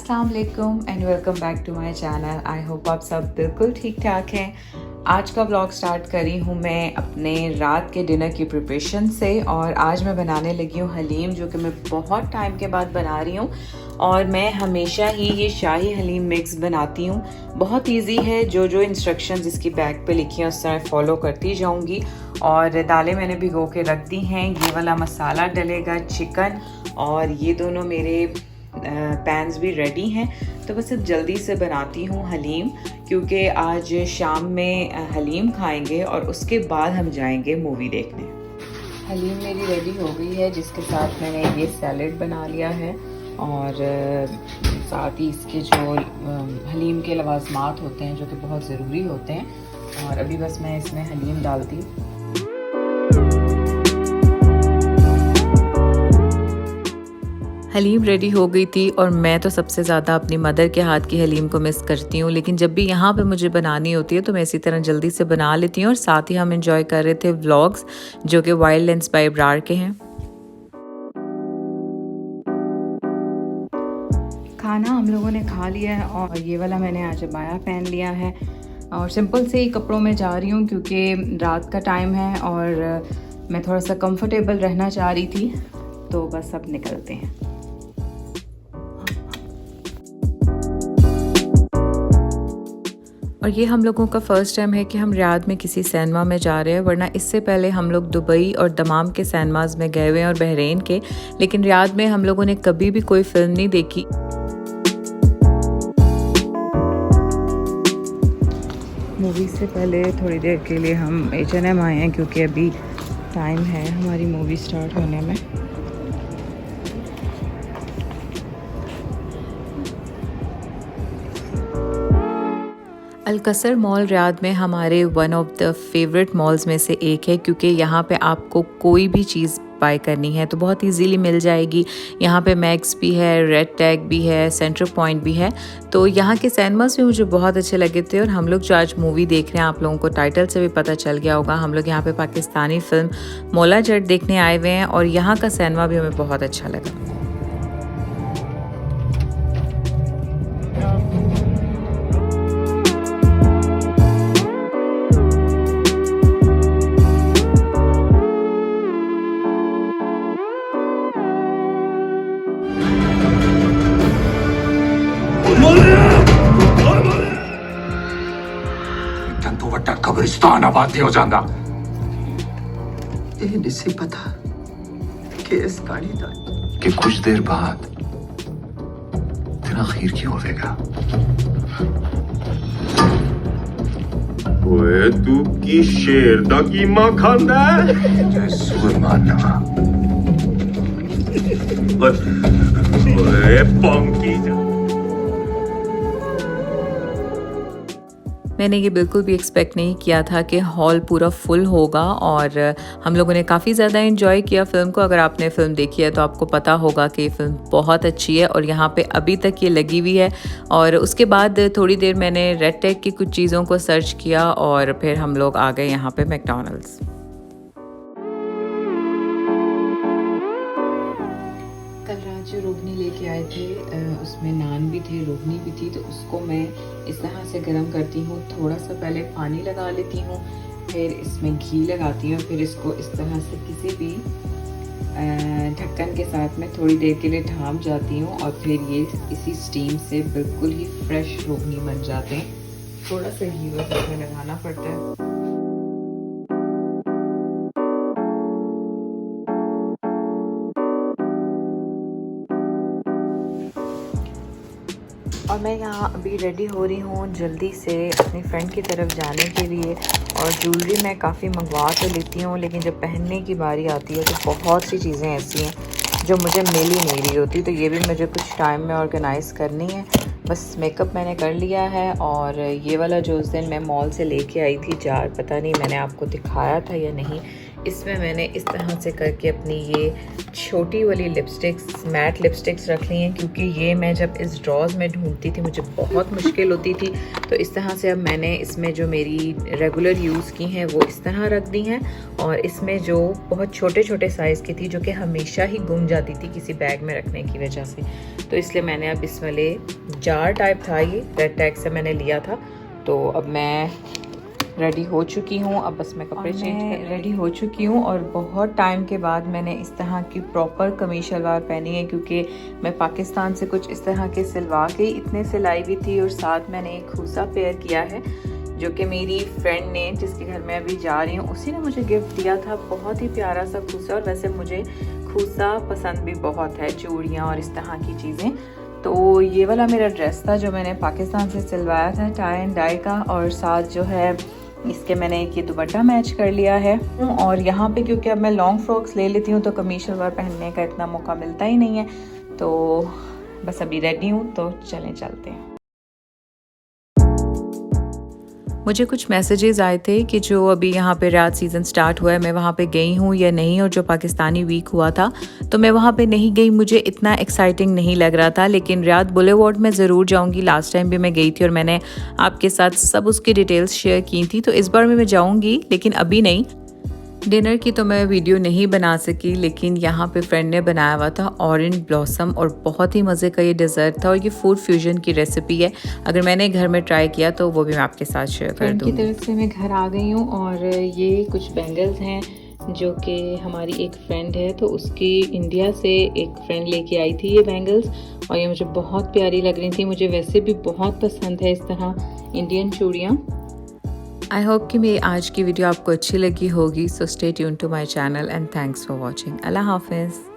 अस्सलाम वालेकुम and welcome back to my channel. I hope आप सब बिल्कुल ठीक ठाक हैं। आज का व्लॉग स्टार्ट करी हूँ मैं अपने रात के डिनर की प्रिपरेशन से और आज मैं बनाने लगी हूँ हलीम, जो कि मैं बहुत टाइम के बाद बना रही हूँ। और मैं हमेशा ही ये शाही हलीम मिक्स बनाती हूँ। बहुत इजी है, जो इंस्ट्रक्शंस इसकी बैक पे लिखी हैं उस तरह फॉलो करती जाऊँगी। और दालें मैंने भिगो के रख दी हैं। ये वाला मसाला डलेगा, चिकन, और ये दोनों मेरे पैन्स भी रेडी हैं। तो बस अब जल्दी से बनाती हूँ हलीम, क्योंकि आज शाम में हलीम खाएंगे और उसके बाद हम जाएंगे मूवी देखने। हलीम मेरी रेडी हो गई है, जिसके साथ मैंने ये सैलेड बना लिया है और साथ ही इसके जो हलीम के लवाजमात होते हैं जो कि बहुत ज़रूरी होते हैं। और अभी बस मैं इसमें हलीम डालती हूँ। हलीम रेडी हो गई थी और मैं तो सबसे ज़्यादा अपनी मदर के हाथ की हलीम को मिस करती हूँ, लेकिन जब भी यहाँ पे मुझे बनानी होती है तो मैं इसी तरह जल्दी से बना लेती हूँ। और साथ ही हम एंजॉय कर रहे थे व्लॉग्स जो कि वाइल्ड लेंस बाय इब्रार के हैं। खाना हम लोगों ने खा लिया है और ये वाला मैंने आज अबाया पहन लिया है और सिंपल से ही कपड़ों में जा रही हूँ, क्योंकि रात का टाइम है और मैं थोड़ा सा कंफर्टेबल रहना चाह रही थी। तो बस अब निकलते हैं। और ये हम लोगों का फ़र्स्ट टाइम है कि हम रियाद में किसी सिनेमा में जा रहे हैं, वरना इससे पहले हम लोग दुबई और दमाम के सिनेमाज़ में गए हुए हैं और बहरीन के, लेकिन रियाद में हम लोगों ने कभी भी कोई फ़िल्म नहीं देखी। मूवी से पहले थोड़ी देर के लिए हम H&M आए हैं, क्योंकि अभी टाइम है हमारी मूवी स्टार्ट होने में। अलकसर मॉल रियाद में हमारे one of the favourite malls में से एक है, क्योंकि यहाँ पे आपको कोई भी चीज़ बाय करनी है तो बहुत इजीली मिल जाएगी। यहाँ पे मैक्स भी है, रेड टैग भी है, सेंटर पॉइंट भी है। तो यहाँ के सिनेमास भी मुझे बहुत अच्छे लगे थे। और हम लोग जो आज मूवी देख रहे हैं, आप लोगों को टाइटल से भी पता चल गया होगा, हम लोग यहाँ पे पाकिस्तानी फिल्म मौला जट देखने आए हुए हैं और यहाँ का सिनेमा भी हमें बहुत अच्छा लगा। कब्रिस्तान आबाद हो जाता नहीं पता कि इस गाड़ी का कि कुछ देर बाद तेरा खीर की होगा। ओए तू की शेर दा कीमा खांदा है सूर मारना। ओए पंकी जा। मैंने ये बिल्कुल भी एक्सपेक्ट नहीं किया था कि हॉल पूरा फुल होगा और हम लोगों ने काफ़ी ज़्यादा एंजॉय किया फ़िल्म को। अगर आपने फ़िल्म देखी है तो आपको पता होगा कि फ़िल्म बहुत अच्छी है और यहाँ पे अभी तक ये लगी हुई है। और उसके बाद थोड़ी देर मैंने रेड टैग की कुछ चीज़ों को सर्च किया और फिर हम लोग आ गए यहाँ पे मैकडॉनल्ड्स। कल रात जो रोगनी लेके आए थे उसमें नान भी थे, रोगनी भी थी, तो उसको मैं इस तरह से गर्म करती हूँ। थोड़ा सा पहले पानी लगा लेती हूँ, फिर इसमें घी लगाती हूँ, फिर इसको इस तरह से किसी भी ढक्कन के साथ में थोड़ी देर के लिए ढाँप जाती हूँ और फिर ये इसी स्टीम से बिल्कुल ही फ्रेश रोगनी बन जाते हैं। थोड़ा सा घी बस इसमें लगाना पड़ता है। और मैं यहाँ अभी रेडी हो रही हूँ जल्दी से अपनी फ्रेंड की तरफ जाने के लिए। और ज्वेलरी मैं काफ़ी मंगवा तो लेती हूँ, लेकिन जब पहनने की बारी आती है तो बहुत सी चीज़ें ऐसी हैं जो मुझे मिल ही नहीं रही होती। तो ये भी मुझे कुछ टाइम में ऑर्गेनाइज़ करनी है। बस मेकअप मैंने कर लिया है। और ये वाला जो उस दिन मैं मॉल से लेके आई थी जार, पता नहीं मैंने आपको दिखाया था या नहीं, इसमें मैंने इस तरह से करके अपनी ये छोटी वाली लिपस्टिक्स, मैट लिपस्टिक्स रख ली हैं, क्योंकि ये मैं जब इस ड्रॉज में ढूंढती थी मुझे बहुत मुश्किल होती थी। तो इस तरह से अब मैंने इसमें जो मेरी रेगुलर यूज़ की हैं वो इस तरह रख दी हैं, और इसमें जो बहुत छोटे छोटे साइज़ की थी जो कि हमेशा ही गुम जाती थी किसी बैग में रखने की वजह से, तो इसलिए मैंने अब इस वाले जार टाइप था, ये रेड टैग से मैंने लिया था। तो अब मैं रेडी हो चुकी हूँ, अब बस मैं कपड़े चेंज कर रेडी हो चुकी हूँ। और बहुत टाइम के बाद मैंने इस तरह की प्रॉपर कमीज शलवार पहनी है, क्योंकि मैं पाकिस्तान से कुछ इस तरह के सिलवा के इतने सिलाई भी थी, और साथ मैंने एक खूसा पेयर किया है जो कि मेरी फ्रेंड ने, जिसके घर मैं अभी जा रही हूँ, उसी ने मुझे गिफ्ट दिया था। बहुत ही प्यारा सा खूसा, और वैसे मुझे खूसा पसंद भी बहुत है, चूड़ियाँ और इस तरह की चीज़ें। तो ये वाला मेरा ड्रेस था जो मैंने पाकिस्तान से सिलवाया था, टाई एंड डाई का, और साथ जो है इसके मैंने एक ये दुपट्टा मैच कर लिया है। और यहाँ पे क्योंकि अब मैं लॉन्ग फ्रॉक्स ले लेती हूँ तो कमीज शलवार पहनने का इतना मौका मिलता ही नहीं है, तो बस अभी रेडी हूँ, तो चलें चलते हैं। मुझे कुछ मैसेजेस आए थे कि जो अभी यहाँ पे रियाद सीज़न स्टार्ट हुआ है, मैं वहाँ पे गई हूँ या नहीं, और जो पाकिस्तानी वीक हुआ था तो मैं वहाँ पे नहीं गई, मुझे इतना एक्साइटिंग नहीं लग रहा था। लेकिन रियाद बुलेवार्ड में ज़रूर जाऊँगी, लास्ट टाइम भी मैं गई थी और मैंने आपके साथ सब उसकी डिटेल्स शेयर की थी, तो इस बार मैं जाऊँगी, लेकिन अभी नहीं। डिनर की तो मैं वीडियो नहीं बना सकी, लेकिन यहाँ पे फ्रेंड ने बनाया हुआ था ऑरेंज ब्लॉसम, और बहुत ही मज़े का ये डेज़र्ट था, और ये फूड फ्यूजन की रेसिपी है। अगर मैंने घर में ट्राई किया तो वो भी मैं आपके साथ शेयर कर दूँगी। की तरफ से मैं घर आ गई हूँ, और ये कुछ बैंगल्स हैं जो कि हमारी एक फ्रेंड है, तो उसकी इंडिया से एक फ्रेंड लेके आई थी ये बैंगल्स, और ये मुझे बहुत प्यारी लग रही थी। मुझे वैसे भी बहुत पसंद है इस तरह इंडियन चूड़ियाँ। आई होप कि मेरी आज की वीडियो आपको अच्छी लगी होगी। So stay tune to my channel and thanks for watching. अल्लाह हाफिज़।